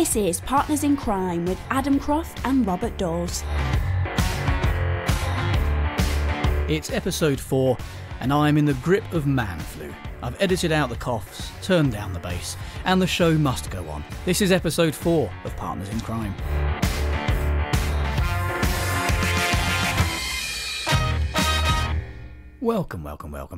This is Partners in Crime with Adam Croft and Robert Dawes. It's episode 4, and I'm in the grip of man flu. I've edited out the coughs, turned down the bass, and the show must go on. This is episode 4 of Partners in Crime. Welcome.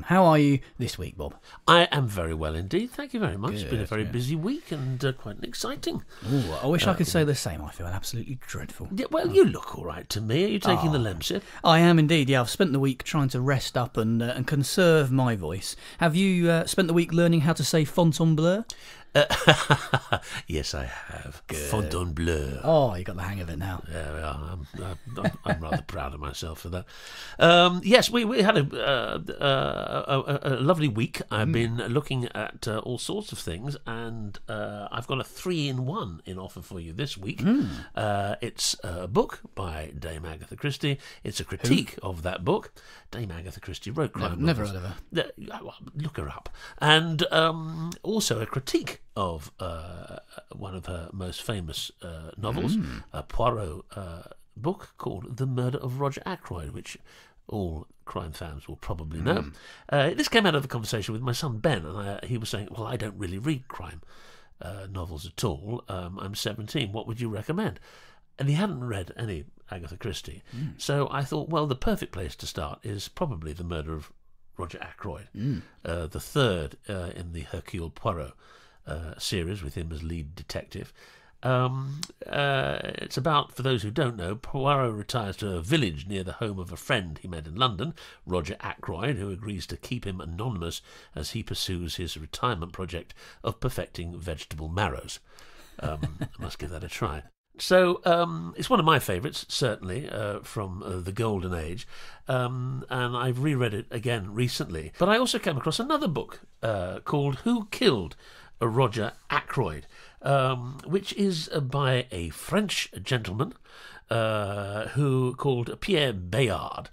How are you this week, Bob? I am very well indeed. Thank you very much. Good, it's been a very busy week and quite exciting. Ooh, I wish I could say the same. I feel absolutely dreadful. Yeah, well, you look all right to me. Are you taking the Lemsip? I am indeed, yeah. I've spent the week trying to rest up and conserve my voice. Have you spent the week learning how to say Fontainebleau? Yes, I have. Good. Fontainebleau. Oh, you got the hang of it now. Yeah, I'm rather proud of myself for that. Yes, we had a lovely week. I've been looking at all sorts of things, and I've got a 3-in-1 in offer for you this week. It's a book by Dame Agatha Christie. It's a critique of that book. Dame Agatha Christie wrote crime Never novels. heard of her. Look her up. And also a critique of one of her most famous novels, a Poirot book called The Murder of Roger Ackroyd, which all crime fans will probably know. This came out of a conversation with my son Ben, and he was saying, well, I don't really read crime novels at all. I'm 17. What would you recommend? And he hadn't read any Agatha Christie. So I thought, well, the perfect place to start is probably The Murder of Roger Ackroyd, the third in the Hercule Poirot series with him as lead detective. It's about, for those who don't know, Poirot retires to a village near the home of a friend he met in London, Roger Ackroyd, who agrees to keep him anonymous as he pursues his retirement project of perfecting vegetable marrows. I must give that a try. So it's one of my favourites, certainly, from the Golden Age, and I've reread it again recently. But I also came across another book called Who Killed Roger Ackroyd, which is by a French gentleman who called Pierre Bayard,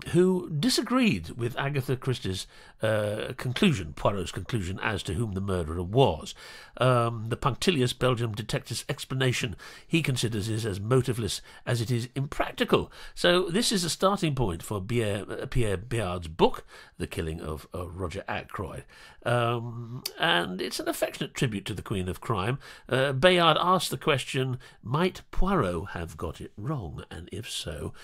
who disagreed with Agatha Christie's conclusion, Poirot's conclusion, as to whom the murderer was. The punctilious Belgian detective's explanation he considers is as motiveless as it is impractical. So this is a starting point for Pierre Bayard's book, The Killing of Roger Ackroyd. And it's an affectionate tribute to the Queen of Crime. Bayard asks the question, might Poirot have got it wrong? And if so,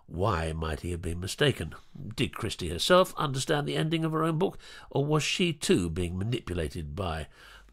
why might he have been mistaken? Did Christie herself understand the ending of her own book, or was she too being manipulated by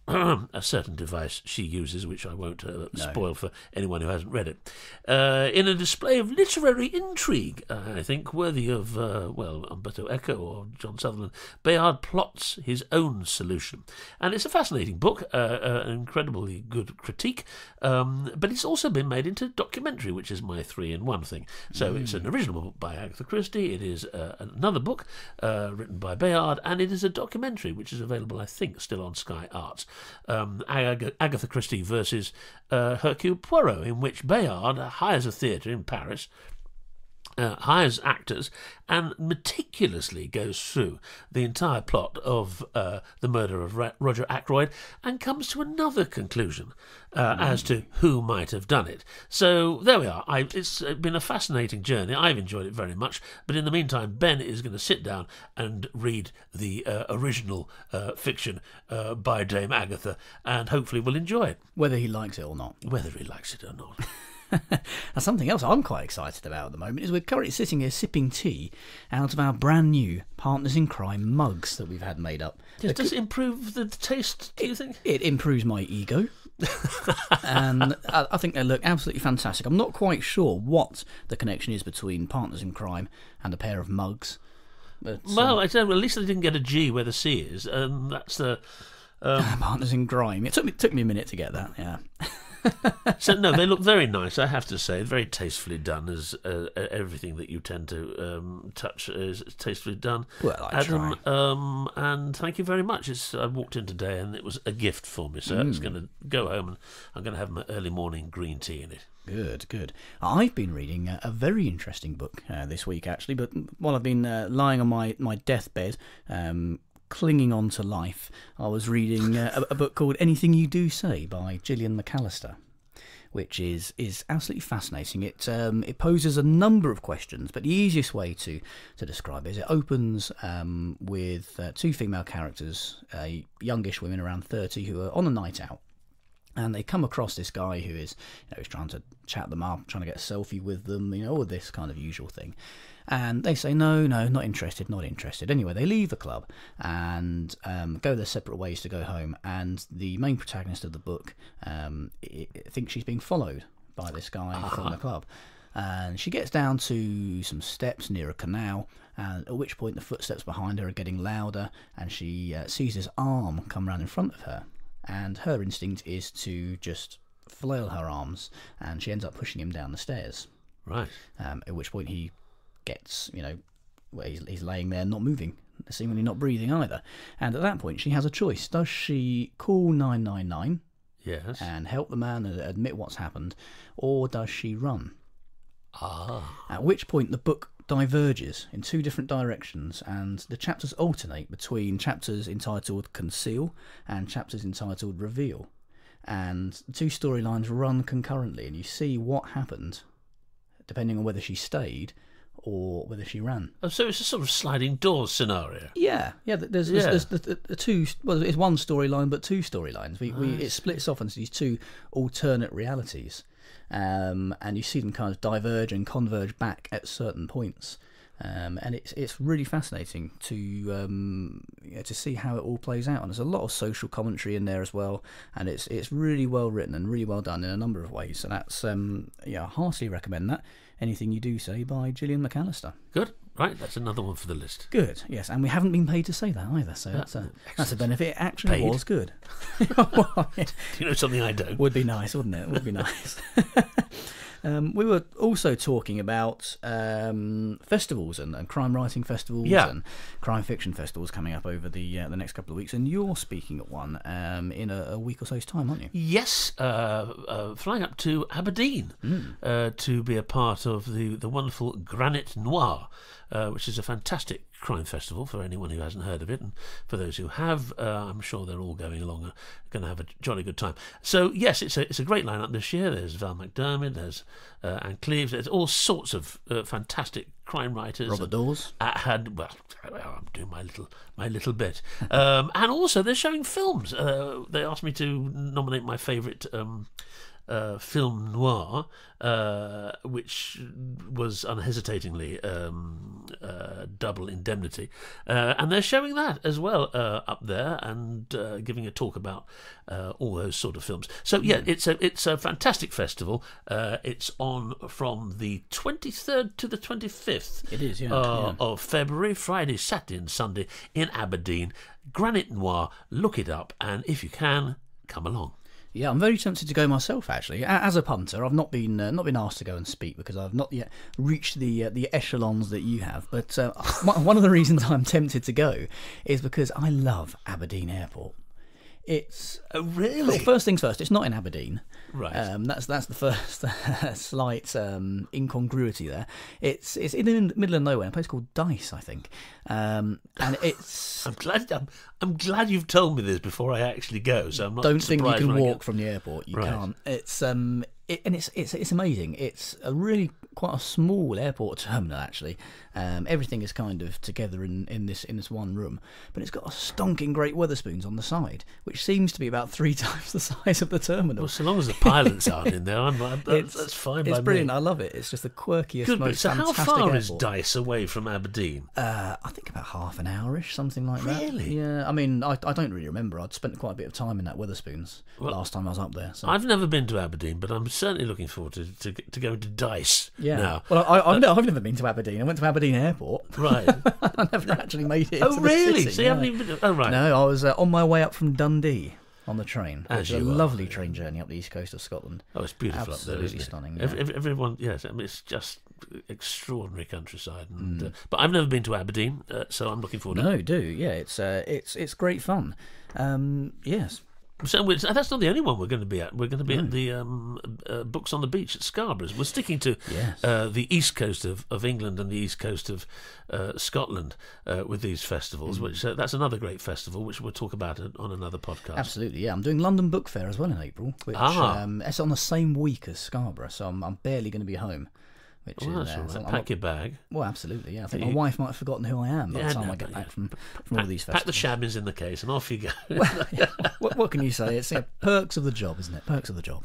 a certain device she uses, which I won't spoil for anyone who hasn't read it? In a display of literary intrigue, I think, worthy of, Umberto Eco or John Sutherland, Bayard plots his own solution. And it's a fascinating book, an incredibly good critique, but it's also been made into documentary, which is my 3-in-1 thing. So it's an original book by Agatha Christie, it is another book written by Bayard, and it is a documentary, which is available, I think, still on Sky Arts. Agatha Christie versus Hercule Poirot, in which Bayard hires a theatre in Paris, hires actors, and meticulously goes through the entire plot of the murder of Roger Ackroyd and comes to another conclusion as to who might have done it. So there we are. It's been a fascinating journey. I've enjoyed it very much. But in the meantime, Ben is going to sit down and read the original fiction by Dame Agatha, and hopefully we'll enjoy it. Whether he likes it or not. Whether he likes it or not. Now, something else I'm quite excited about at the moment is we're currently sitting here sipping tea out of our brand new Partners in Crime mugs that we've had made up. Does it improve the taste, do you think? It improves my ego. And I think they look absolutely fantastic. I'm not quite sure what the connection is between Partners in Crime and a pair of mugs. But, well, I don't know, at least they didn't get a G where the C is. That's the... Partners in Crime. It took me a minute to get that, yeah. So no, they look very nice, I have to say, very tastefully done, as everything that you tend to touch is tastefully done. Well, I Adam, try. And thank you very much. I walked in today and it was a gift for me, so it's going to go home and I'm going to have my early morning green tea in it. Good. I've been reading a very interesting book this week, actually, but while I've been lying on my deathbed, clinging on to life, I was reading a book called Anything You Do Say by Gillian McAllister, which is absolutely fascinating. It poses a number of questions, but the easiest way to describe it is it opens with two female characters, youngish women around 30, who are on a night out. And they come across this guy who is, he's trying to chat them up, trying to get a selfie with them, all this kind of usual thing. And they say, no, not interested. Anyway, they leave the club and go their separate ways to go home. And the main protagonist of the book thinks she's being followed by this guy from the club. And she gets down to some steps near a canal, and at which point the footsteps behind her are getting louder, and she sees this arm come round in front of her. And her instinct is to just flail her arms, and she ends up pushing him down the stairs. Right. At which point he gets, he's laying there not moving, seemingly not breathing either. And at that point she has a choice. Does she call 999 Yes. and help the man and admit what's happened, or does she run? At which point the book diverges in two different directions, and the chapters alternate between chapters entitled Conceal and chapters entitled Reveal, and the two storylines run concurrently, and you see what happened depending on whether she stayed or whether she ran. Oh, so it's a sort of sliding doors scenario. Yeah. There's the two. Well, it's one storyline, but two storylines. It splits off into these two alternate realities. And you see them kind of diverge and converge back at certain points, and it's really fascinating to see how it all plays out. And there's a lot of social commentary in there as well, and it's really well written and really well done in a number of ways. So that's I heartily recommend that. Anything You Do Say by Gillian McAllister. Good. Right, that's another one for the list. Good, yes, and we haven't been paid to say that either, so that's a benefit. It actually Paid? Was good. Do you know something I don't? Would be nice, wouldn't it? Would be nice. We were also talking about festivals and crime writing festivals and crime fiction festivals coming up over the next couple of weeks, and you're speaking at one in a week or so's time, aren't you? Yes, flying up to Aberdeen to be a part of the wonderful Granite Noir, which is a fantastic crime festival for anyone who hasn't heard of it, and for those who have, I'm sure they're all going along, going to have a jolly good time. So yes, it's a great lineup this year. There's Val McDermid, there's Anne Cleves, there's all sorts of fantastic crime writers. Robert Dawes. I'm doing my little bit, and also they're showing films. They asked me to nominate my favourite film noir, which was unhesitatingly Double Indemnity, and they're showing that as well up there, and giving a talk about all those sort of films. So yeah, it's a fantastic festival. It's on from the 23rd to the 25th. It is, of February, Friday, Saturday, and Sunday in Aberdeen. Granite Noir. Look it up, and if you can, come along. Yeah, I'm very tempted to go myself, actually. As a punter, I've not been asked to go and speak because I've not yet reached the echelons that you have. But one of the reasons I'm tempted to go is because I love Aberdeen Airport. It's really? Well, first things first, it's not in Aberdeen. Right. That's the first slight incongruity there. It's in the middle of nowhere, a place called Dice, I think. And it's. I'm glad you've told me this before I actually go. So I'm not. Don't think you can walk get... from the airport. You right. can't. It's it's amazing. It's a really quite a small airport terminal, actually. Everything is kind of together in this one room, but it's got a stonking great Wetherspoons on the side, which seems to be about 3 times the size of the terminal. Well, so long as the pilots aren't in there, that's fine. It's by brilliant. me. I love it. It's just the quirkiest, Good, most so fantastic how far airport. is Dice away from Aberdeen? I think about half an hour-ish, something like that. Really? Yeah. I mean, I don't really remember. I'd spent quite a bit of time in that Wetherspoons last time I was up there. So. I've never been to Aberdeen, but I'm certainly looking forward to going to Dice. Yeah. Now. Well, I've never been to Aberdeen. I went to Aberdeen Airport. Right. I never actually made it. Oh, into really? The city, So you haven't even been. Oh, right. No, I was on my way up from Dundee on the train. As It was you a are, lovely train journey up the east coast of Scotland. Oh, it's beautiful Absolutely up there, isn't stunning. it? Yeah. Everyone, yes. I mean, it's just extraordinary countryside. And, but I've never been to Aberdeen, so I'm looking forward to it. No, do yeah. It's great fun. Yes. So that's not the only one we're going to be at. We're going to be at the Books on the Beach at Scarborough. We're sticking to the east coast of England and the east coast of Scotland with these festivals, which that's another great festival, which we'll talk about on another podcast. Absolutely, yeah. I'm doing London Book Fair as well in April, which it's on the same week as Scarborough, so I'm barely going to be home. Which that's all right. so Pack your bag. Well, absolutely, yeah. I think my wife might have forgotten who I am by the time I get back from all these festivals. Pack the shabbies in the case and off you go. Well, yeah, what can you say? It's perks of the job, isn't it? Perks of the job.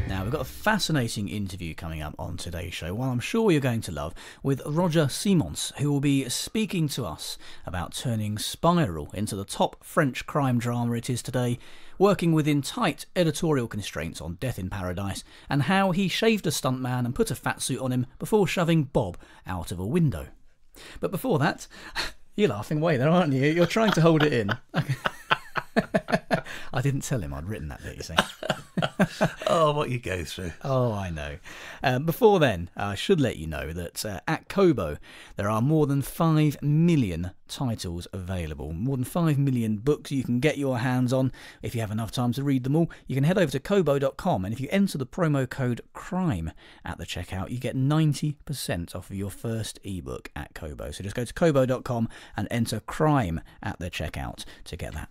Now, we've got a fascinating interview coming up on today's show, one I'm sure you're going to love, with Roger Simonsz, who will be speaking to us about turning Spiral into the top French crime drama it is today, working within tight editorial constraints on Death in Paradise, and how he shaved a stuntman and put a fat suit on him before shoving Bob out of a window. But before that, you're laughing away there, aren't you? You're trying to hold it in. I didn't tell him I'd written that bit, you see. Oh, what you go through. Oh, I know. Before then, I should let you know that at Kobo, there are more than 5 million titles available. More than 5 million books you can get your hands on. If you have enough time to read them all, you can head over to kobo.com, and if you enter the promo code CRIME at the checkout, you get 90% off of your first ebook at Kobo. So just go to kobo.com and enter CRIME at the checkout to get that.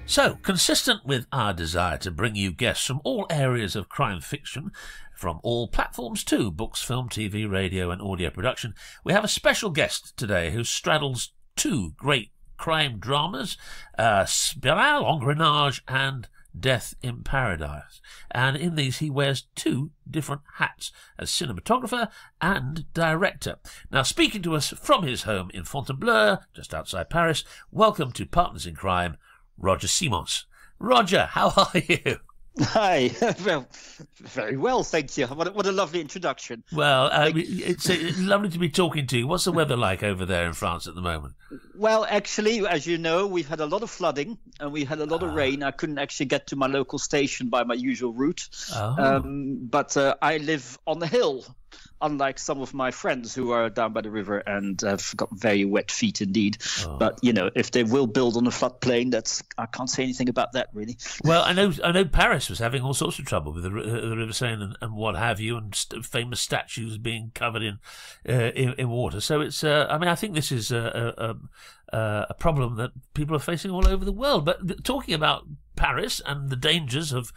So, consistent with our desire to bring you guests from all areas of crime fiction, from all platforms too, books, film, TV, radio and audio production, we have a special guest today who straddles 2 great crime dramas, Spiral, Engrenage and Death in Paradise. And in these he wears 2 different hats, as cinematographer and director. Now, speaking to us from his home in Fontainebleau, just outside Paris, welcome to Partners in Crime, Roger Simonsz. Roger, how are you? Hi. Well, very well, thank you. What a lovely introduction. Well, it's lovely to be talking to you. What's the weather like over there in France at the moment? Well, actually, as you know, we've had a lot of flooding and we had a lot of rain. I couldn't actually get to my local station by my usual route. But I live on the hill, unlike some of my friends who are down by the river and have got very wet feet indeed. But, you know, if they will build on a floodplain, I can't say anything about that, really. Well, I know Paris was having all sorts of trouble with the River Seine and what have you, and famous statues being covered in water. So it's, I think this is a problem that people are facing all over the world. But talking about Paris and the dangers of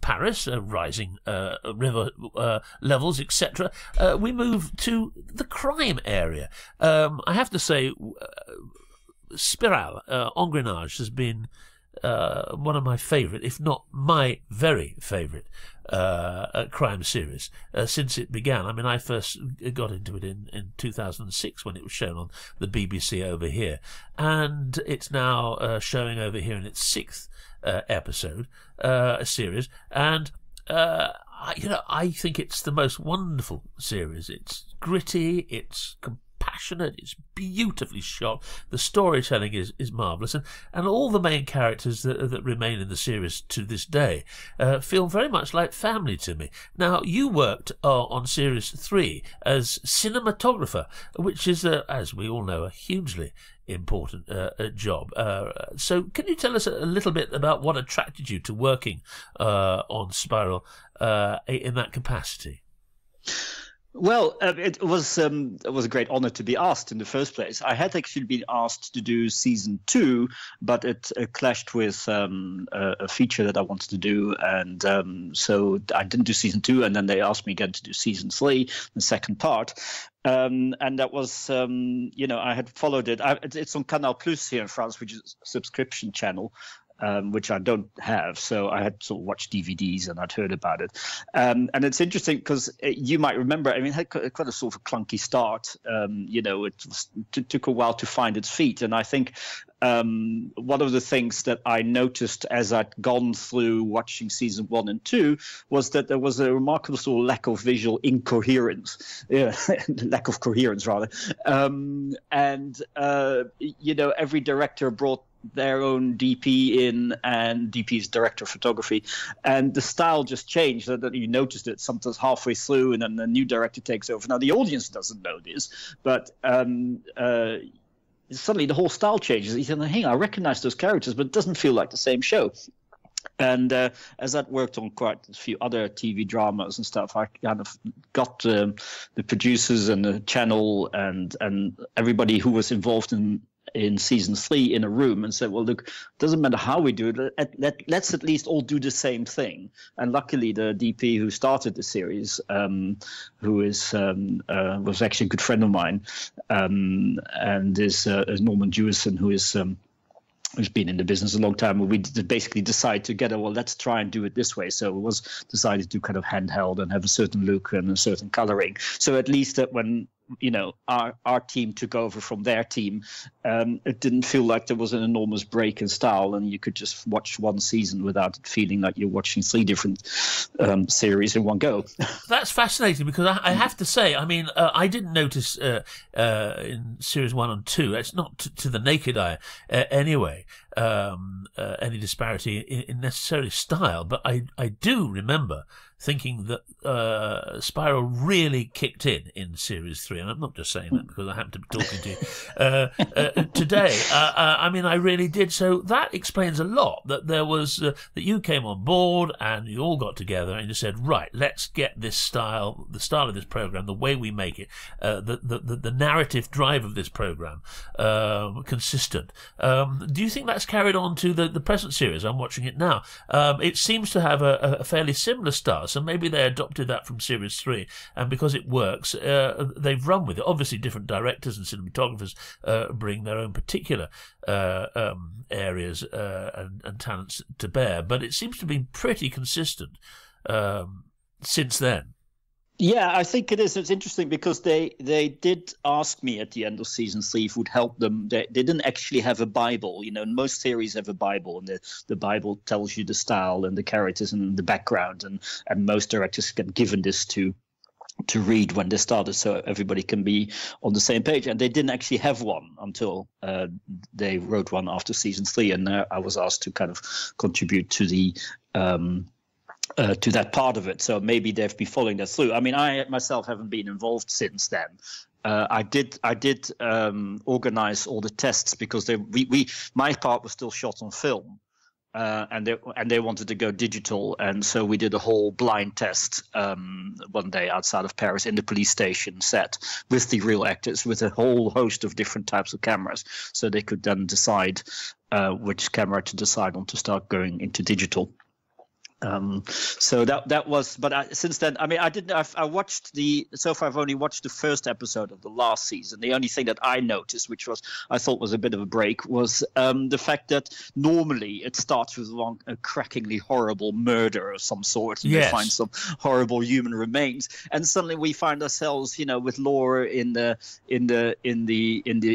Paris, rising river levels, etc., we move to the crime area. I have to say, Spiral, Engrenage has been one of my favourite, if not my very favourite, crime series since it began. I mean, I first got into it in 2006 when it was shown on the BBC over here, and it's now showing over here in its 6th episode series, and I think it's the most wonderful series. It's gritty, it's passionate, it's beautifully shot, the storytelling is marvellous, and all the main characters that remain in the series to this day feel very much like family to me. Now, you worked on series 3 as cinematographer, which is, as we all know, a hugely important job. So can you tell us a little bit about what attracted you to working on Spiral in that capacity? Well, it was a great honor to be asked in the first place. I had actually been asked to do season 2, but it clashed with a feature that I wanted to do, and so I didn't do season 2. And then they asked me again to do season 3, the second part. And that was, I had followed it. It's on Canal Plus here in France, which is a subscription channel. Which I don't have, so I had to sort of watch DVDs and I'd heard about it. And it's interesting because you might remember, I mean, it had quite a sort of clunky start. It took a while to find its feet. And I think one of the things that I noticed as I'd gone through watching season 1 and 2 was that there was a remarkable sort of lack of visual incoherence, lack of coherence rather. Every director brought their own DP in, and DP is director of photography, and the style just changed. That you noticed it sometimes halfway through, and then the new director takes over. Now the audience doesn't know this, but suddenly the whole style changes. You think, hey, I recognize those characters, but it doesn't feel like the same show. And as I worked on quite a few other TV dramas and stuff, I kind of got the producers and the channel and everybody who was involved in season 3 in a room and said, well, look, doesn't matter how we do it, let's at least all do the same thing. And luckily the DP who started the series, who is was actually a good friend of mine, and is Norman Jewison, who's been in the business a long time. We basically decided together, well, let's try and do it this way. So it was decided to kind of handheld and have a certain look and a certain coloring. So at least that when our team took over from their team, it didn't feel like there was an enormous break in style, and you could just watch one season without it feeling like you're watching 3 different series in one go. That's fascinating, because I have to say, I mean, I didn't notice in series 1 and 2, it's not to the naked eye anyway, any disparity in necessarily style, but I do remember thinking that Spiral really kicked in series 3, and I'm not just saying that because I happen to be talking to you today. I mean, I really did. So that explains a lot. That there was that you came on board and you all got together and you said, right, let's get this style, the style of this program, the way we make it, the narrative drive of this program consistent. Do you think that's carried on to the present series? I'm watching it now. It seems to have a fairly similar style. So maybe they adopted that from series 3, and because it works, they've run with it. Obviously, different directors and cinematographers bring their own particular areas and talents to bear, but it seems to be pretty consistent since then. Yeah, I think it is. It's interesting because they did ask me at the end of season 3 if it would help them. They didn't actually have a Bible. Most series have a Bible, and the Bible tells you the style and the characters and the background, and most directors get given this to read when they started, so everybody can be on the same page. And they didn't actually have one until they wrote one after season 3, and I was asked to kind of contribute to the to that part of it. So maybe they've been following that through. I mean, I myself haven't been involved since then. I did organize all the tests because my part was still shot on film, and they wanted to go digital, and so we did a whole blind test one day outside of Paris in the police station set with the real actors, with a whole host of different types of cameras, so they could then decide which camera to decide on to start going into digital. So that was, but since then, I mean, I watched so far I've only watched the first episode of the last season. The only thing that I noticed, which I thought was a bit of a break, was the fact that normally it starts with a crackingly horrible murder of some sort, and yes, they find some horrible human remains, and suddenly we find ourselves, with Laura in the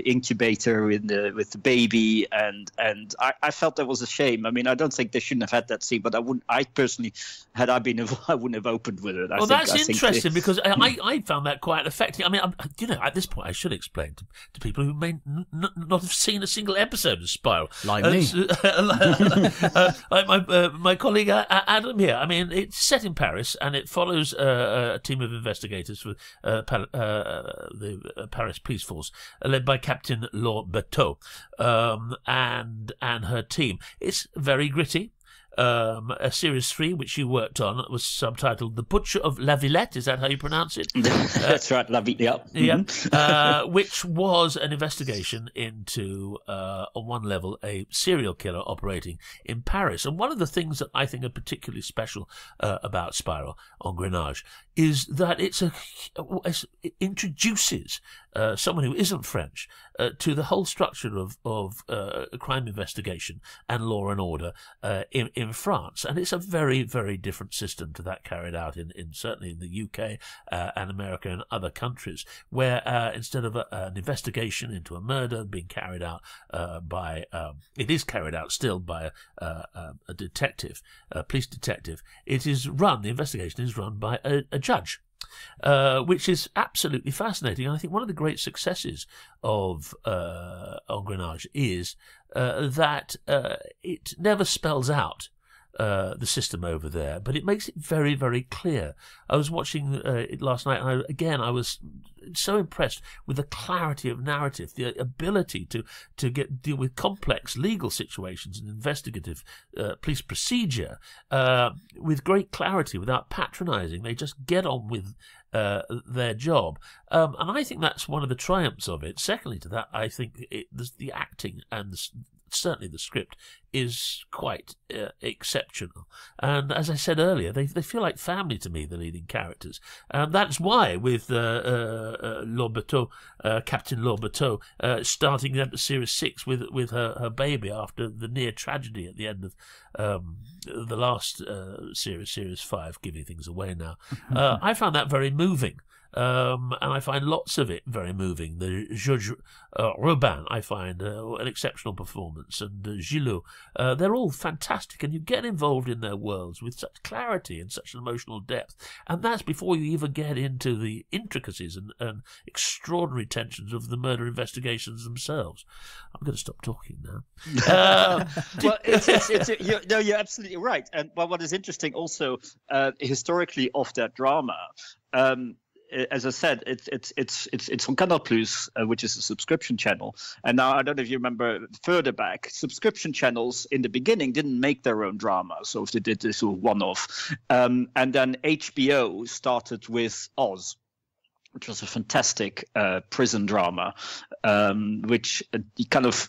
incubator with the baby, and I felt that was a shame. I mean, I don't think they shouldn't have had that scene, but I personally, had I been involved, I wouldn't have opened with it. That's interesting because I found that quite affecting. I mean, at this point, I should explain to people who may not have seen a single episode of Spiral. Like me. My colleague Adam here. I mean, it's set in Paris and it follows a team of investigators for the Paris police force, led by Captain Laure Berthaud and her team. It's very gritty. A series 3 which you worked on was subtitled "The Butcher of La Villette." Is that how you pronounce it? That's right, La Villette. Yeah, which was an investigation into, on one level, a serial killer operating in Paris. And one of the things that I think are particularly special about Spiral Engrenage is that it introduces someone who isn't French to the whole structure of crime investigation and law and order in France. And it's a very, very different system to that carried out in certainly in the UK and America and other countries, where instead of an investigation into a murder being carried out it is carried out still by a detective, a police detective, the investigation is run by a judge. Which is absolutely fascinating. And I think one of the great successes of Engrenage is that it never spells out the system over there, but it makes it very, very clear. I was watching it last night, and I was so impressed with the clarity of narrative, the ability to deal with complex legal situations and investigative police procedure with great clarity, without patronising. They just get on with their job, and I think that's one of the triumphs of it. Secondly to that, I think the acting and certainly the script is quite exceptional. And as I said earlier, they feel like family to me, the leading characters. And that's why with Lourbeteau, Captain Lourbeteau, starting series 6 with her baby after the near tragedy at the end of the last series 5, giving things away now. I found that very moving. And I find lots of it very moving. The Judge Robin, I find an exceptional performance, and Gillot, they're all fantastic, and you get involved in their worlds with such clarity and such an emotional depth. And that's before you even get into the intricacies and extraordinary tensions of the murder investigations themselves. I'm going to stop talking now. Well, you're absolutely right. And what is interesting also historically of that drama. As I said, it's on Canal Plus, which is a subscription channel. And now I don't know if you remember further back, subscription channels in the beginning didn't make their own drama, so if they did this one-off. And then HBO started with Oz, which was a fantastic prison drama, which kind of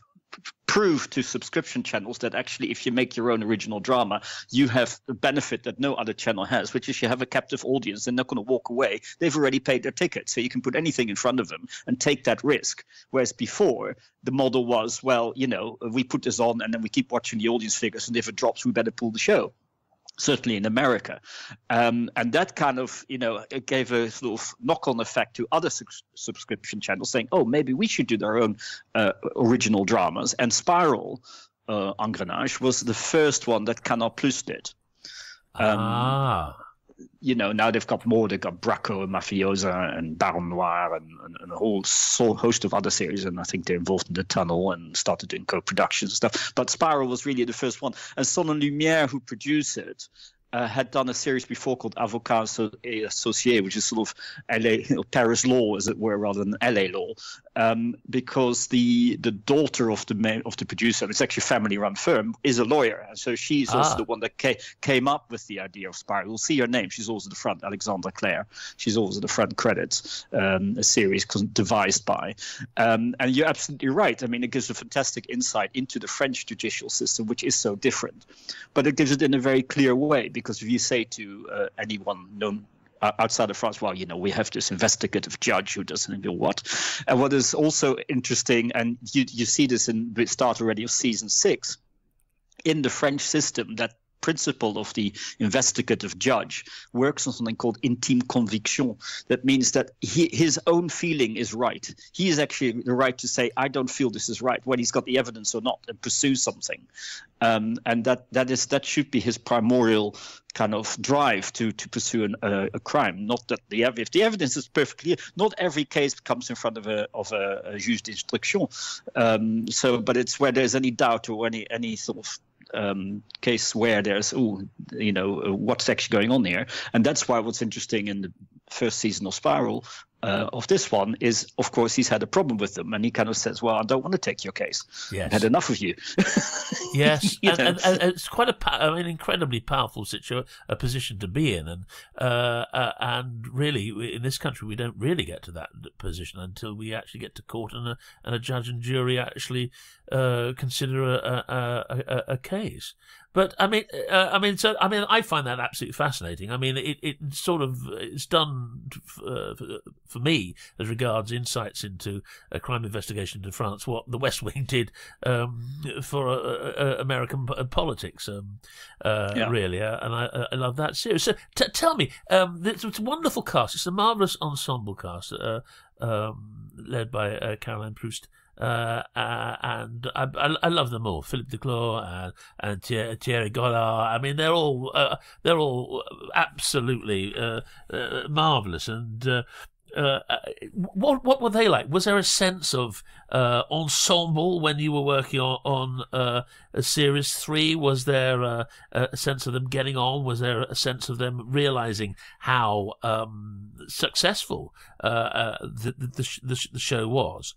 prove to subscription channels that actually if you make your own original drama, you have a benefit that no other channel has, which is you have a captive audience. They're not going to walk away. They've already paid their ticket, so you can put anything in front of them and take that risk. Whereas before, the model was, well, we put this on and then we keep watching the audience figures, and if it drops, we better pull the show. Certainly in America. And that kind of, it gave a sort of knock-on effect to other subscription channels saying, oh, maybe we should do their own original dramas. And Spiral, Engrenage, was the first one that Canal Plus did. Now they've got more. They've got Bracco and Mafiosa and Baron Noir and a whole host of other series. And I think they're involved in The Tunnel and started doing co-productions and stuff. But Spiral was really the first one. And Son and Lumière, who produced it, had done a series before called Avocats et Associés, which is sort of LA, Paris law, as it were, rather than LA law, because the daughter of the producer, it's actually a family-run firm, is a lawyer, and so she's also the one that came up with the idea of Spiral. You'll see her name; she's always at the front, Alexandra Claire. She's always at the front credits. A series devised by, and you're absolutely right. I mean, it gives a fantastic insight into the French judicial system, which is so different, but it gives it in a very clear way. Because if you say to anyone known outside of France, well, we have this investigative judge who doesn't know what. And what is also interesting, and you see this in the start already of season 6, in the French system, that principle of the investigative judge works on something called intime conviction. That means that his own feeling is right. He is actually the right to say, I don't feel this is right, whether he's got the evidence or not, and pursue something. And that should be his primordial kind of drive to pursue a crime. Not that if the evidence is perfectly clear, not every case comes in front of a juge d'instruction. But it's where there's any doubt or any sort of case where there's what's actually going on here. And that's why what's interesting in the first season of Spiral of this one is, of course, he's had a problem with them, and he kind of says, well, I don't want to take your case. Yes. I've had enough of you. Yes, and it's quite an incredibly powerful position to be in, and really in this country we don't really get to that position until we actually get to court and a judge and jury actually consider a case. But I find that absolutely fascinating. I mean, it's done for me as regards insights into a crime investigation in France, what the West Wing did for American politics. Really, and I love that series. So tell me, it's a wonderful cast. It's a marvelous ensemble cast led by Caroline Proust. And I love them all. Philippe Declos and Thierry Gollard. I mean, they're all absolutely marvelous. And what were they like? Was there a sense of ensemble when you were working on a series 3? Was there a sense of them getting on? Was there a sense of them realizing how successful the show was?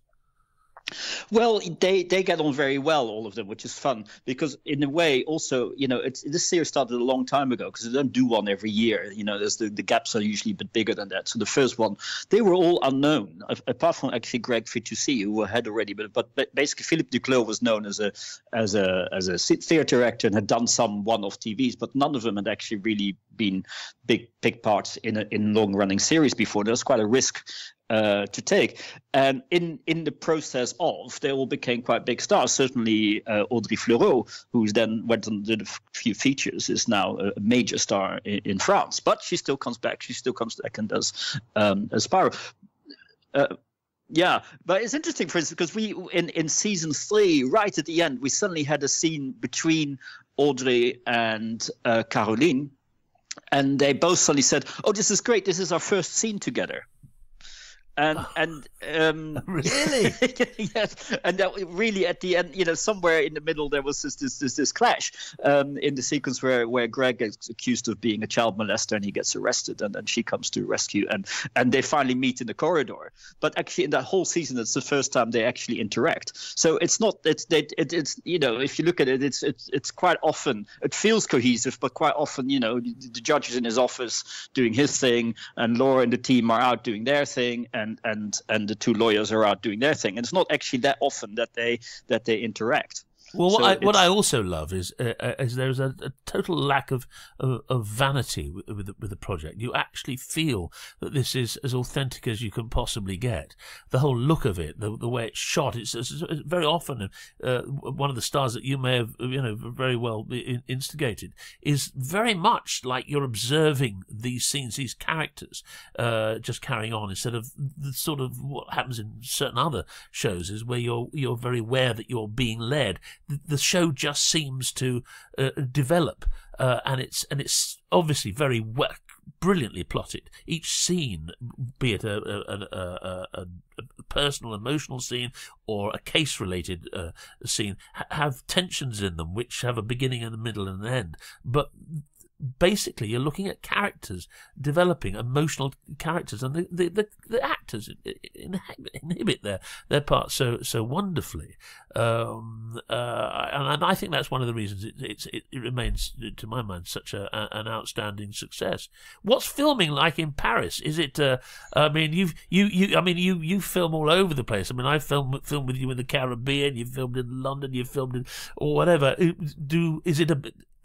Well, they get on very well, all of them, which is fun because in a way, also, this series started a long time ago because they don't do one every year. There's the gaps are usually a bit bigger than that. So the first one, they were all unknown, apart from actually Greg Fitoussi, who had already, but basically Philippe Duclos was known as a theater actor and had done some one-off TVs, but none of them had actually really been big parts in long-running series before. There was quite a risk to take, and in the process of, they all became quite big stars. Certainly Audrey Fleurot, who then went and did a few features, is now a major star in France, but she still comes back and does Aspire. Yeah, but it's interesting, for instance, because we in season 3, right at the end, we suddenly had a scene between Audrey and Caroline, and they both suddenly said, "Oh, this is great! This is our first scene together." And Really? Yes, and that really at the end, somewhere in the middle there was this clash in the sequence where Greg is accused of being a child molester and he gets arrested, and then she comes to rescue, and they finally meet in the corridor. But actually, in that whole season, it's the first time they actually interact. So it's not it's if you look at it, it's quite often it feels cohesive, but quite often the judge is in his office doing his thing, and Laura and the team are out doing their thing, and the two lawyers are out doing their thing, and it's not actually that often that they interact. Well, what I also love is there's a total lack of vanity with the project. You actually feel that this is as authentic as you can possibly get. The whole look of it, the way it's shot, it's very often one of the stars that you may have very well instigated is very much like you're observing these scenes, these characters just carrying on, instead of the sort of what happens in certain other shows is where you're very aware that you're being led. The show just seems to develop, and it's obviously very brilliantly plotted. Each scene, be it a personal, emotional scene or a case-related scene, have tensions in them which have a beginning and a middle and an end. But basically, you're looking at characters developing, emotional characters, and the actors inhibit their part so wonderfully, and I think that's one of the reasons it remains, to my mind, such an outstanding success. What's filming like in Paris? Is it? You film all over the place. I mean, I filmed with you in the Caribbean. You filmed in London. You filmed in or whatever. Is it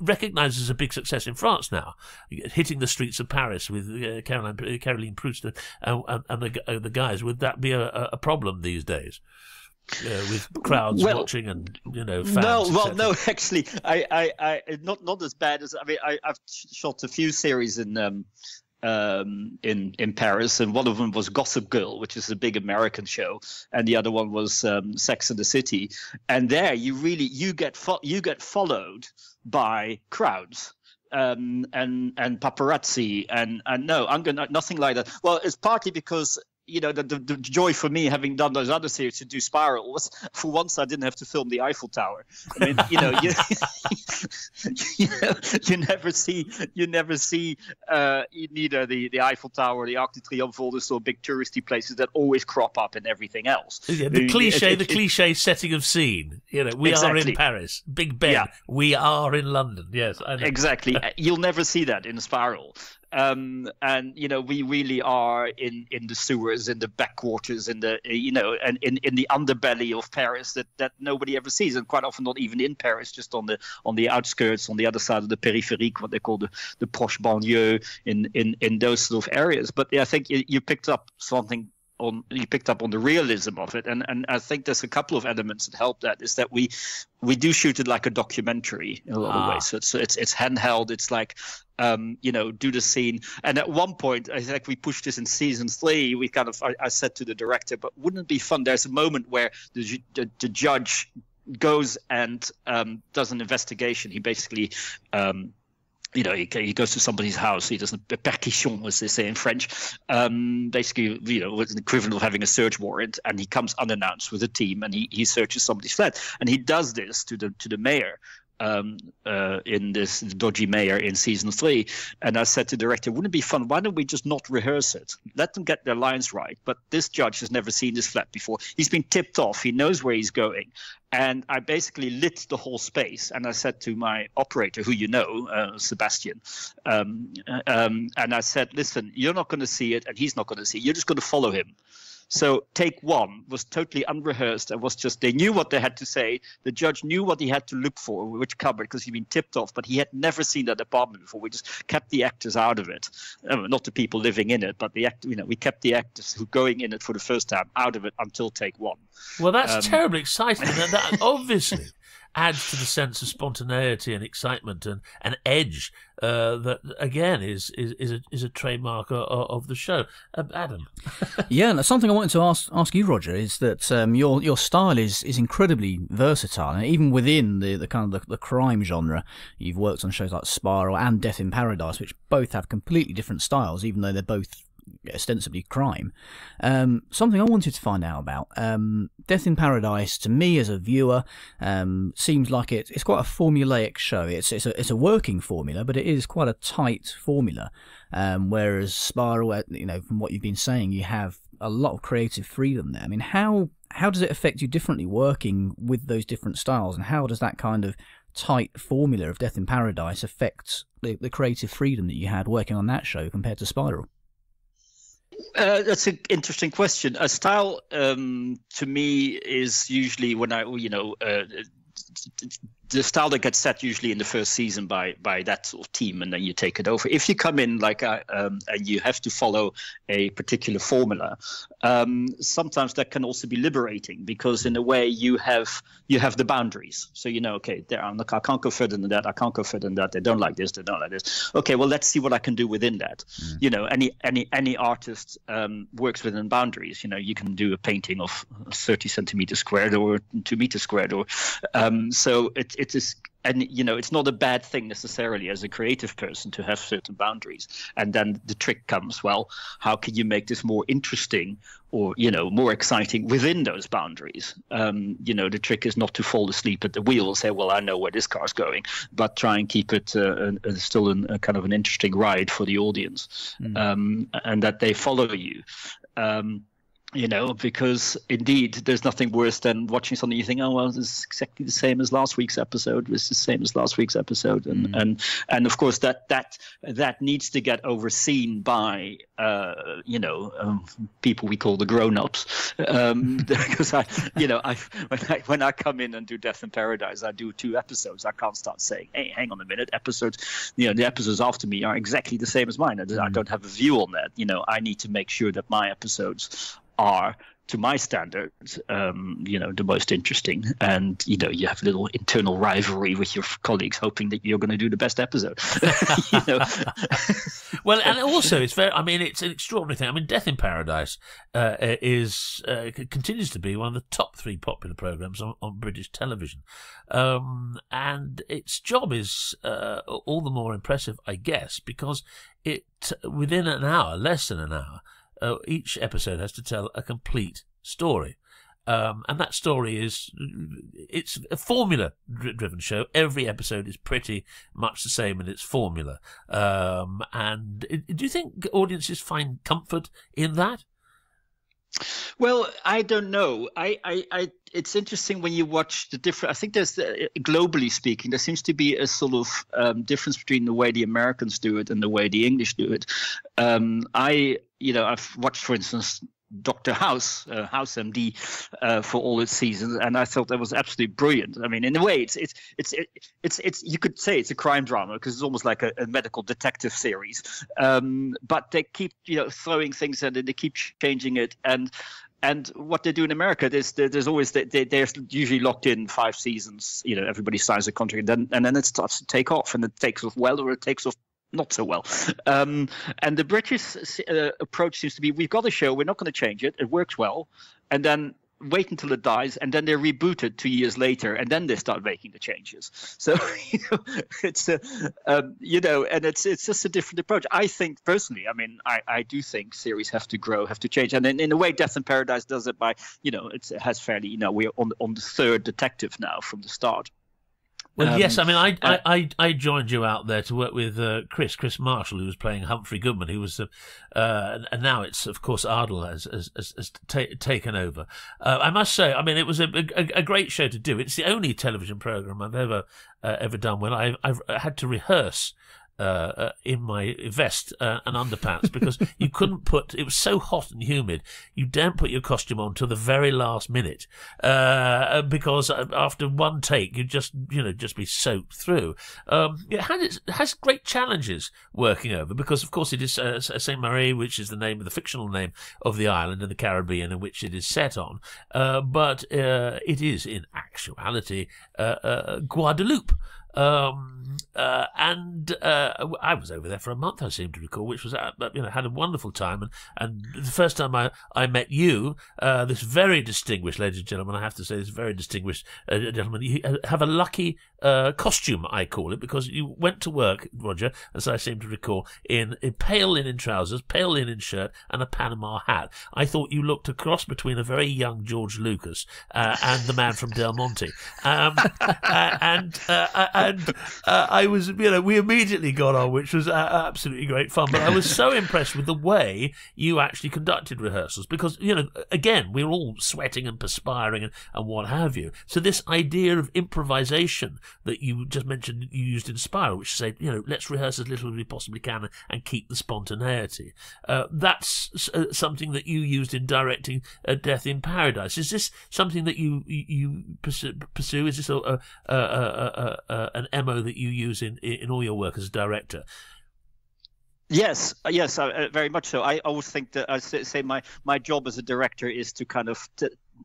recognised as a big success in France now, hitting the streets of Paris with Caroline Proust and the guys? Would that be a problem these days with crowds watching and fans? No, actually, I not as bad as I've shot a few series in Paris, and one of them was Gossip Girl, which is a big American show, and the other one was Sex and the City. And there, you get followed by crowds and paparazzi, and no, nothing like that. Well, it's partly because the joy for me, having done those other series to do Spiral, was for once I didn't have to film the Eiffel Tower. I mean, you never see neither the Eiffel Tower or the Arc de Triomphe, all those sort of big touristy places that always crop up in everything else. Yeah, the cliche setting of scene. We are in Paris, Big Ben. Yeah. We are in London. Yes, I know. Exactly. You'll never see that in Spiral. And we really are in the sewers, in the backwaters, in the and in the underbelly of Paris that nobody ever sees, and quite often not even in Paris, just on the outskirts, on the other side of the périphérique, what they call the proche banlieue, in those sort of areas. But I think you picked up something. You picked up on the realism of it, and I think there's a couple of elements that help. That is that we do shoot it like a documentary in a lot of ways. So it's handheld. It's like do the scene. And at one point, I think we pushed this in season 3. We I said to the director, but wouldn't it be fun? There's a moment where the judge goes and does an investigation. He basically he goes to somebody's house. He does a perquisition, as they say in French. Basically, with an equivalent of having a search warrant, and he comes unannounced with a team, and he searches somebody's flat, and he does this to the mayor. In this dodgy mayor in season 3, and I said to the director, wouldn't it be fun? Why don't we just not rehearse it? Let them get their lines right. But this judge has never seen this flat before. He's been tipped off. He knows where he's going. And I basically lit the whole space. And I said to my operator, who Sebastian, and I said, listen, you're not going to see it, and he's not going to see it. You're just going to follow him. So take 1 was totally unrehearsed. It was just, they knew what they had to say. The judge knew what he had to look for, which cupboard, because he'd been tipped off, but he had never seen that apartment before. We just kept the actors out of it. Not the people living in it, but we kept the actors who going in it for the first time out of it until take 1. Well, that's terribly exciting. And that obviously adds to the sense of spontaneity and excitement and edge that again is a trademark of the show. Adam. Yeah, and something I wanted to ask you, Roger, is that your style is incredibly versatile, and even within the kind of the crime genre, you've worked on shows like Spiral and Death in Paradise, which both have completely different styles, even though they're both ostensibly crime. Something I wanted to find out about, Death in Paradise, to me as a viewer, seems like it's quite a formulaic show. It's a working formula, but it is quite a tight formula. Whereas Spiral, from what you've been saying, you have a lot of creative freedom there. I mean, how does it affect you differently working with those different styles, and how does that kind of tight formula of Death in Paradise affect the creative freedom that you had working on that show compared to Spiral? That's an interesting question. A style, to me, is usually when the style that gets set usually in the first season by that sort of team, and then you take it over. If you come in and you have to follow a particular formula, sometimes that can also be liberating, because in a way you have the boundaries. So okay, I can't go further than that. I can't go further than that. They don't like this. They don't like this. Okay, well, let's see what I can do within that. Any artist works within boundaries. You can do a painting of 30 centimeters squared or 2 meters squared, or so it is. And it's not a bad thing necessarily as a creative person to have certain boundaries. And then the trick comes, well, how can you make this more interesting or more exciting within those boundaries? The trick is not to fall asleep at the wheel and say, well, I know where this car's going, but try and keep it still a kind of an interesting ride for the audience, and that they follow you. Because indeed there's nothing worse than watching something you think, oh, well, this is exactly the same as last week's episode. It's the same as last week's episode. And of course that needs to get overseen by, people we call the grown-ups. Because when I come in and do Death in Paradise, I do 2 episodes. I can't start saying, hey, hang on a minute, the episodes after me are exactly the same as mine. I don't have a view on that. I need to make sure that my episodes are, to my standards, the most interesting. And, you have a little internal rivalry with your colleagues, hoping that you're going to do the best episode. Well, and also it's it's an extraordinary thing. I mean, Death in Paradise continues to be one of the top 3 popular programmes on British television. And its job is all the more impressive, I guess, because it, within an hour, less than an hour, each episode has to tell a complete story. And that story it's a formula-driven show. Every episode is pretty much the same in its formula. And do you think audiences find comfort in that? Well, I don't know. It's interesting when you watch the different. I think there's, globally speaking, there seems to be a sort of difference between the way the Americans do it and the way the English do it. I've watched, for instance, Dr. House MD, for all its seasons, and I thought that was absolutely brilliant. I mean, in a way, it's you could say it's a crime drama because it's almost like a medical detective series. But they keep throwing things in and they keep changing it. And what they do in America, there's always they're usually locked in 5 seasons. Everybody signs a contract, and then it starts to take off, and it takes off well or it takes off not so well. And the British approach seems to be, we've got a show, we're not going to change it. It works well. And then wait until it dies, and then they reboot it 2 years later, and then they start making the changes. So it's and it's just a different approach. I think personally, I mean, I do think series have to grow, have to change, and in a way, Death in Paradise does it by it has fairly we're on the third detective now from the start. Well, yes, I mean, I joined you out there to work with Chris Marshall, who was playing Humphrey Goodman, who was, and now it's, of course, Ardle has taken over. I must say, I mean, it was a great show to do. It's the only television program I've ever done when I've had to rehearse in my vest and underpants, because you couldn't it was so hot and humid, you daren't put your costume on till the very last minute, because after one take you'd just be soaked through. It has great challenges working over, because of course it is Saint Marie, which is the fictional name of the island in the Caribbean in which it is set on, but it is in actuality Guadeloupe. I was over there for a month, I seem to recall, which was had a wonderful time, and the first time I met you, this very distinguished, ladies and gentlemen, I have to say, this very distinguished gentleman, you have a lucky costume, I call it, because you went to work, Roger, as I seem to recall, in pale linen trousers, pale linen shirt, and a Panama hat. I thought you looked a cross between a very young George Lucas and the man from Del Monte, and I was, we immediately got on, which was absolutely great fun. But I was so impressed with the way you actually conducted rehearsals, because, again, we were all sweating and perspiring and what have you. So this idea of improvisation that you just mentioned you used in Spiral, which said, let's rehearse as little as we possibly can and keep the spontaneity. That's something that you used in directing Death in Paradise. Is this something that you pursue? Is this an MO that you use in all your work as a director? Yes, very much so. I always think that I say my job as a director is to kind of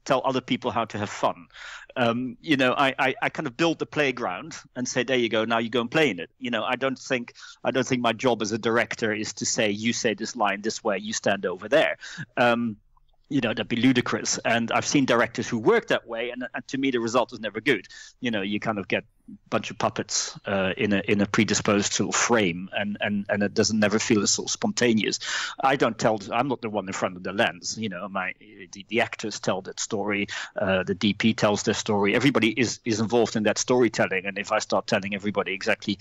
tell other people how to have fun. I kind of build the playground and say, there you go, now you go and play in it. I don't think my job as a director is to say, you say this line this way, you stand over there. That'd be ludicrous. And I've seen directors who work that way, and to me the result is never good. You kind of get a bunch of puppets in a predisposed sort of frame, and it doesn't never feel as sort of spontaneous. I'm not the one in front of the lens. The actors tell that story, the DP tells their story. Everybody is involved in that storytelling, and if I start telling everybody exactly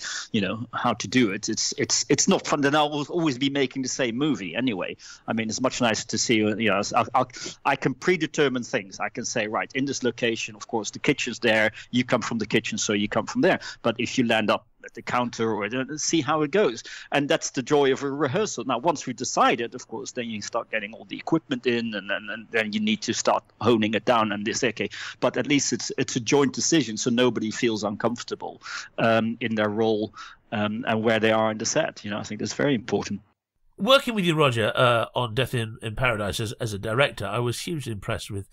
how to do it, it's not fun. Then I'll always be making the same movie anyway. I mean, it's much nicer to see I can predetermine things. I can say, right, in this location, of course, the kitchen's there. You come from the kitchen, so you come from there. But if you land up at the counter, or see how it goes. And that's the joy of a rehearsal. Now, once we decided, of course, then you start getting all the equipment in, and then you need to start honing it down. And they say, okay, but at least it's a joint decision, so nobody feels uncomfortable in their role and where they are in the set. I think that's very important. Working with you, Roger, on Death in Paradise as a director, I was hugely impressed with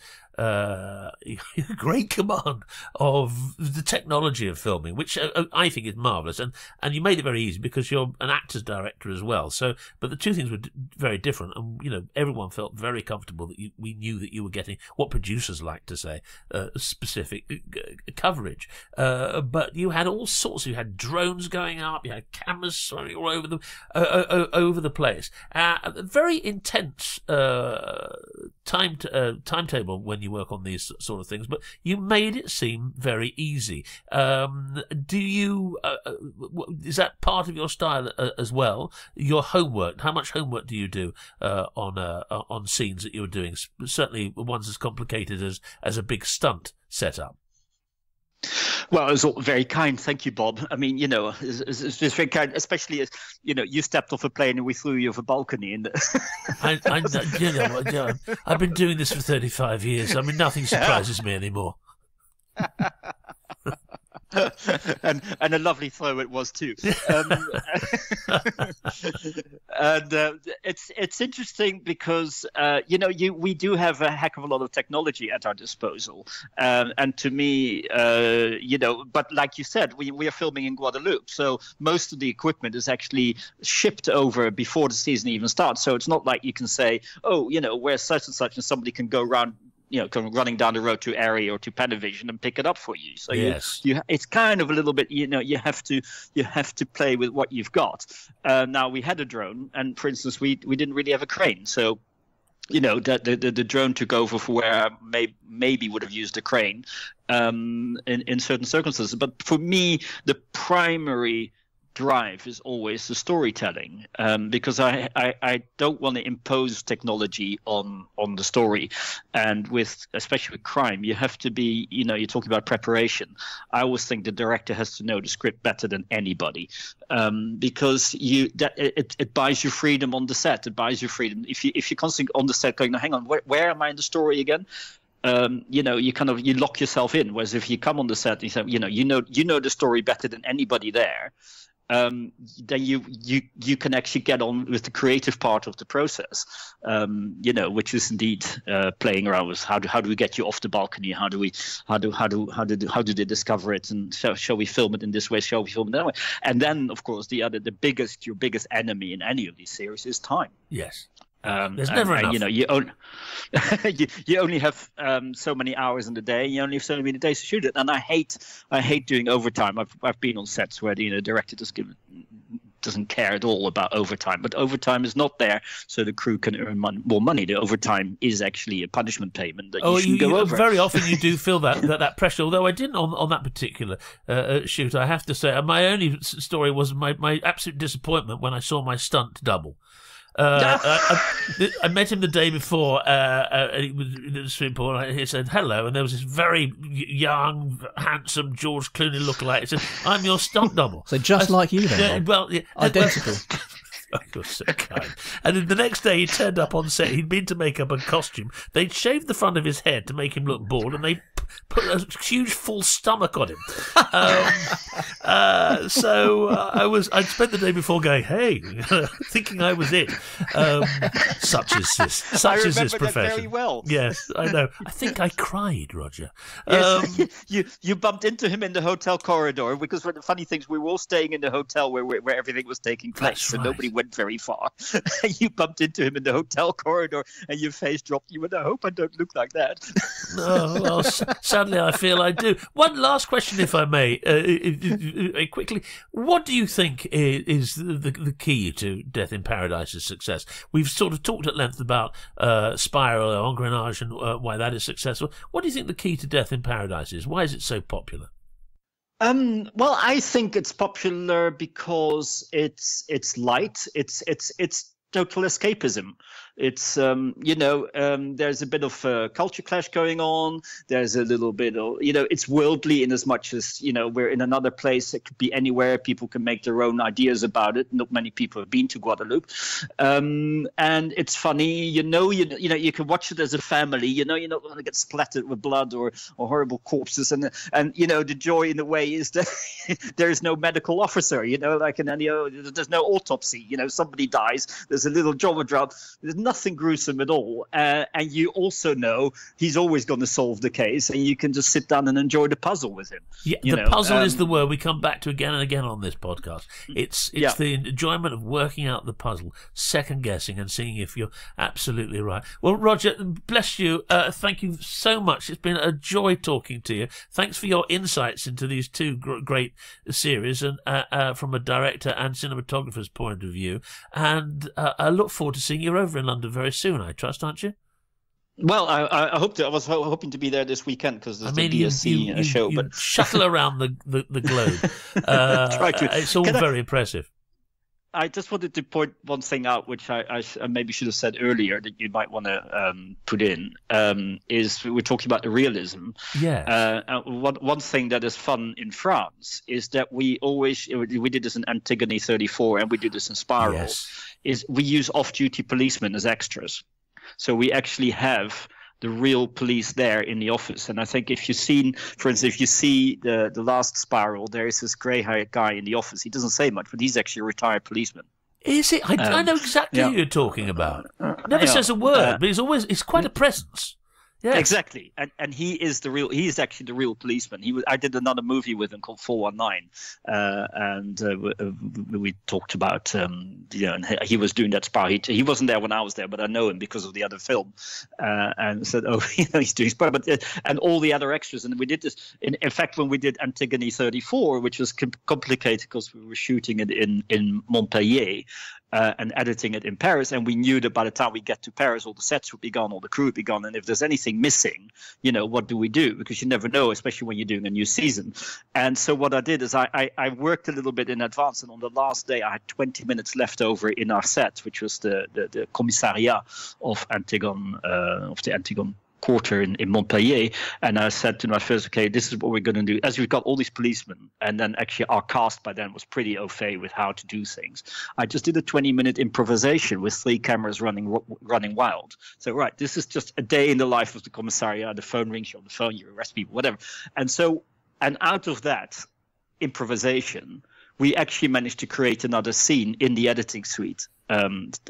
great command of the technology of filming, which I think is marvellous. And you made it very easy because you're an actor's director as well. So, but the two things were very different. And, everyone felt very comfortable that we knew that you were getting what producers like to say, specific coverage. But you had all sorts. You had drones going up. You had cameras swirling all over the place. Very intense timetable when you work on these sort of things, but you made it seem very easy. Do you? Is that part of your style as well? Your homework. How much homework do you do on scenes that you're doing? Certainly, ones as complicated as a big stunt setup. Well, it was all very kind. Thank you, Bob. I mean, it's very kind, especially as, you stepped off a plane and we threw you off a balcony. I've been doing this for 35 years. I mean, nothing surprises me anymore. and a lovely throw it was too. And it's interesting because we do have a heck of a lot of technology at our disposal, and to me, but like you said, we are filming in Guadeloupe, so most of the equipment is actually shipped over before the season even starts. So it's not like you can say, oh, where's such and such, and somebody can go around come running down the road to Array or to Panavision and pick it up for you. So Yes. it's kind of a little bit, you have to play with what you've got. Now we had a drone, and for instance, we didn't really have a crane, so. The drone took over for where I maybe would have used a crane in certain circumstances. But for me, the primary drive is always the storytelling, because I don't want to impose technology on the story. And especially with crime, you have to be, you're talking about preparation. I always think the director has to know the script better than anybody, because it buys you freedom on the set. It buys you freedom if you're constantly on the set going, no, hang on, where am I in the story again? You lock yourself in. Whereas if you come on the set and you say, you know the story better than anybody there, then you can actually get on with the creative part of the process, which is indeed playing around with how do we get you off the balcony? How do they discover it? And shall we film it in this way? Shall we film it that way? And then, of course, your biggest enemy in any of these series is time. Yes. There's never enough. You only have so many hours in the day. You only have so many days to shoot it. And I hate doing overtime. I've been on sets where the director doesn't care at all about overtime. But overtime is not there so the crew can earn more money. The overtime is actually a punishment payment that you shouldn't go over. Very often you do feel that pressure. Although I didn't on that particular shoot. I have to say, my only story was my absolute disappointment when I saw my stunt double. I met him the day before. He was in the swimming pool. And he said hello, and there was this very young, handsome George Clooney lookalike. He said, "I'm your stunt double." So just like you, then. Identical. You're so kind. And then the next day he turned up on set. He'd been to makeup and costume. They'd shaved the front of his head to make him look bald, and they put a huge full stomach on him. So I'd spent the day before going, hey, thinking I was it. Such is this. Such is this profession. That very well. Yes, I know. I think I cried, Roger. Yes, you bumped into him in the hotel corridor, because one of the funny things, we were all staying in the hotel where everything was taking place, so nobody went very far. You bumped into him in the hotel corridor, and your face dropped. You went, I hope I don't look like that. Oh, well, sadly, I feel I do. One last question, if I may, quickly. What do you think is the key to Death in Paradise's success? We've sort of talked at length about Spiral or Engrenage and why that is successful. What do you think the key to Death in Paradise is? Why is it so popular? Well, I think it's popular because it's light. It's total escapism. It's there's a bit of a culture clash going on. There's a little bit of it's worldly in as much as we're in another place. It could be anywhere. People can make their own ideas about it. Not many people have been to Guadeloupe, and it's funny. You can watch it as a family. You're not going to get splattered with blood or horrible corpses. And the joy in a way is that there is no medical officer. There's no autopsy. Somebody dies. There's a little jaw drop. There's nothing gruesome at all, and you also know he's always going to solve the case, and you can just sit down and enjoy the puzzle with him. Yeah, the puzzle is the word we come back to again and again on this podcast. It's the enjoyment of working out the puzzle, second guessing, and seeing if you're absolutely right. Well, Roger, bless you. Thank you so much. It's been a joy talking to you. Thanks for your insights into these two great series, and from a director and cinematographer's point of view. And I look forward to seeing you over in London very soon, I trust, aren't you? Well, I hope to. I was hoping to be there this weekend because there's the BSC show. You but shuttle around the globe. It's all very impressive. I just wanted to point one thing out, which I maybe should have said earlier that you might want to put in, is we're talking about the realism. Yeah. One thing that is fun in France is that we did this in Antigone 34 and we do this in Spiral. Yes. Is we use off-duty policemen as extras. So we actually have the real police there in the office. And I think if you see the last Spiral, there is this grey-haired guy in the office. He doesn't say much, but he's actually a retired policeman. Is it? I know exactly who you're talking about. Never says a word, but he's quite a presence. Yes. Exactly, and he is actually the real policeman. I did another movie with him called 419, and we talked about and he was doing that spy. He wasn't there when I was there, but I know him because of the other film, and said, oh, he's doing spy. But and all the other extras, and we did this. In fact, when we did Antigone 34, which was complicated because we were shooting it in Montpellier. And editing it in Paris, and we knew that by the time we get to Paris, all the sets would be gone, all the crew would be gone, and if there's anything missing, what do we do? Because you never know, especially when you're doing a new season. And so what I did is I worked a little bit in advance, and on the last day I had 20 minutes left over in our set, which was the commissariat of Antigone, of the Antigone quarter in Montpellier, and I said to my first, okay, this is what we're going to do. As we've got all these policemen, and then actually our cast by then was pretty au fait with how to do things. I just did a 20-minute improvisation with 3 cameras running wild. So right, this is just a day in the life of the commissariat. The phone rings, you're on the phone, you arrest people, whatever. And out of that improvisation, we actually managed to create another scene in the editing suite. A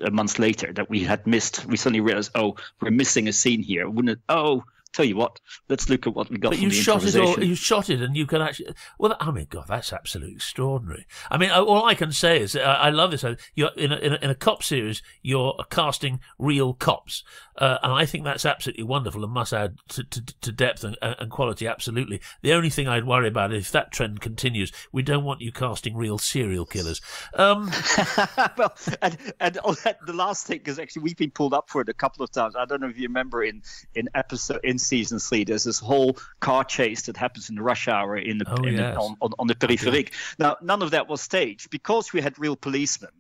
month later that we had missed. We suddenly realized, oh, we're missing a scene here. Tell you what, let's look at what we got but from the improvisation. You shot it, and you can actually. Well, I mean, God, that's absolutely extraordinary. I mean, all I can say is I love this. You're in a cop series. You're casting real cops, and I think that's absolutely wonderful and must add to depth and quality. Absolutely. The only thing I'd worry about is if that trend continues, we don't want you casting real serial killers. Well, and the last thing, because actually we've been pulled up for it a couple of times. I don't know if you remember in season 3, there's this whole car chase that happens in rush hour on the Peripherique. Now, none of that was staged because we had real policemen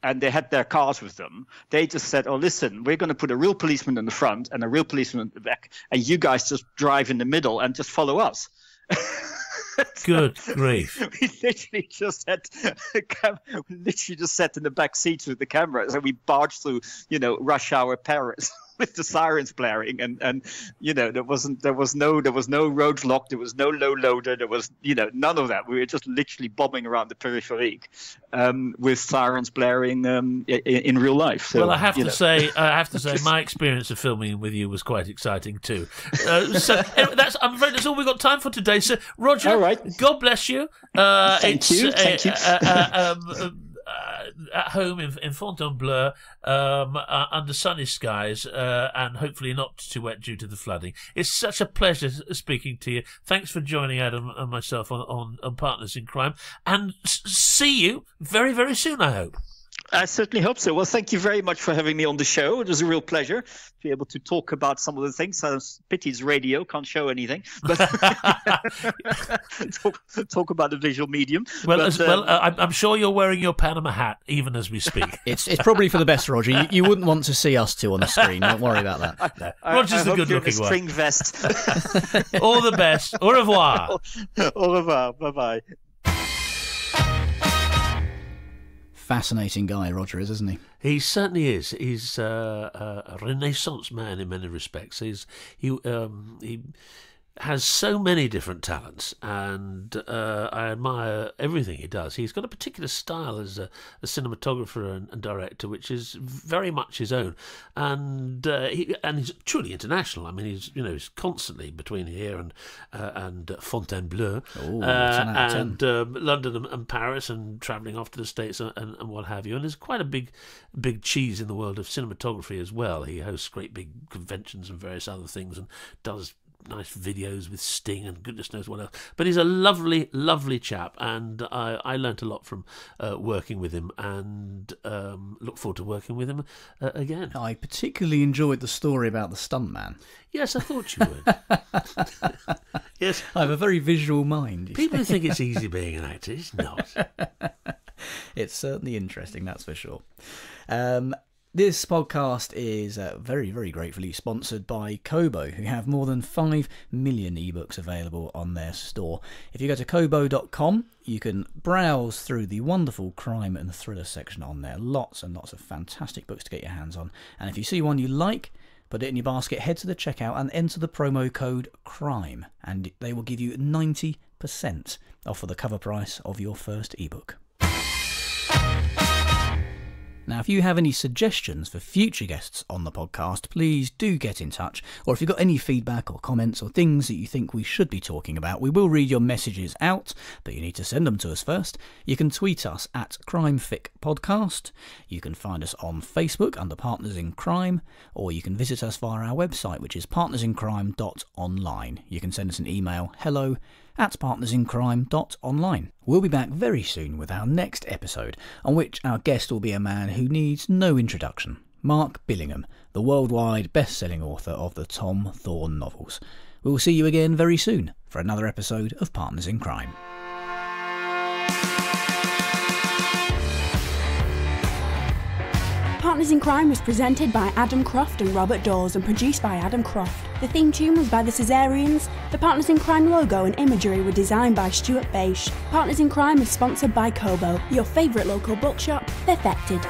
and they had their cars with them. They just said, oh, listen, we're going to put a real policeman in the front and a real policeman in the back, and you guys just drive in the middle and just follow us. Good grief. We literally just sat in the back seats with the cameras, and we barged through, rush hour Paris with the sirens blaring, and there was no roadblock, there was no low loader, there was none of that. We were just literally bombing around the Peripherique with sirens blaring in real life. So, well, I have to say, my experience of filming with you was quite exciting too. So anyway, I'm afraid that's all we've got time for today. So, Roger, all right. God bless you. Thank you. At home in Fontainebleau, under sunny skies, and hopefully not too wet due to the flooding. It's such a pleasure speaking to you. Thanks for joining Adam and myself on Partners in Crime, and see you very, very soon, I hope. I certainly hope so. Well, thank you very much for having me on the show. It was a real pleasure to be able to talk about some of the things. Pity it's radio, can't show anything, but talk about the visual medium. Well, I'm sure you're wearing your Panama hat even as we speak. It's probably for the best, Roger. You wouldn't want to see us two on the screen. Don't worry about that. No. Roger's the good-looking one. String vest. All the best. Au revoir. Au revoir. Bye-bye. Fascinating guy, Roger is, isn't he? He certainly is. He's a Renaissance man in many respects. He has so many different talents, and I admire everything he does. He's got a particular style as a cinematographer and director, which is very much his own, and he's truly international. I mean, he's constantly between here and Fontainebleau, and London and Paris, and travelling off to the States and what have you. And there's quite a big cheese in the world of cinematography as well. He hosts great big conventions and various other things, and does nice videos with Sting and goodness knows what else. But he's a lovely, lovely chap, and I learnt a lot from working with him, and look forward to working with him again. I particularly enjoyed the story about the stuntman. Yes, I thought you would. Yes, I have a very visual mind. People think it's easy being an actor. It's not. It's certainly interesting, that's for sure. This podcast is very, very gratefully sponsored by Kobo, who have more than 5 million ebooks available on their store. If you go to kobo.com, you can browse through the wonderful crime and thriller section on there. Lots and lots of fantastic books to get your hands on. And if you see one you like, put it in your basket, head to the checkout and enter the promo code CRIME, and they will give you 90% off of the cover price of your first ebook. Now, if you have any suggestions for future guests on the podcast, please do get in touch. Or if you've got any feedback or comments or things that you think we should be talking about, we will read your messages out, but you need to send them to us first. You can tweet us at CrimeFic Podcast. You can find us on Facebook under Partners in Crime, or you can visit us via our website, which is partnersincrime.online. You can send us an email, hello@partnersincrime.online. We'll be back very soon with our next episode, on which our guest will be a man who needs no introduction, Mark Billingham, the worldwide best-selling author of the Tom Thorne novels. We will see you again very soon for another episode of Partners in Crime. Partners in Crime was presented by Adam Croft and Robert Dawes and produced by Adam Croft. The theme tune was by the Caesareans. The Partners in Crime logo and imagery were designed by Stuart Beisch. Partners in Crime is sponsored by Kobo, your favourite local bookshop, perfected.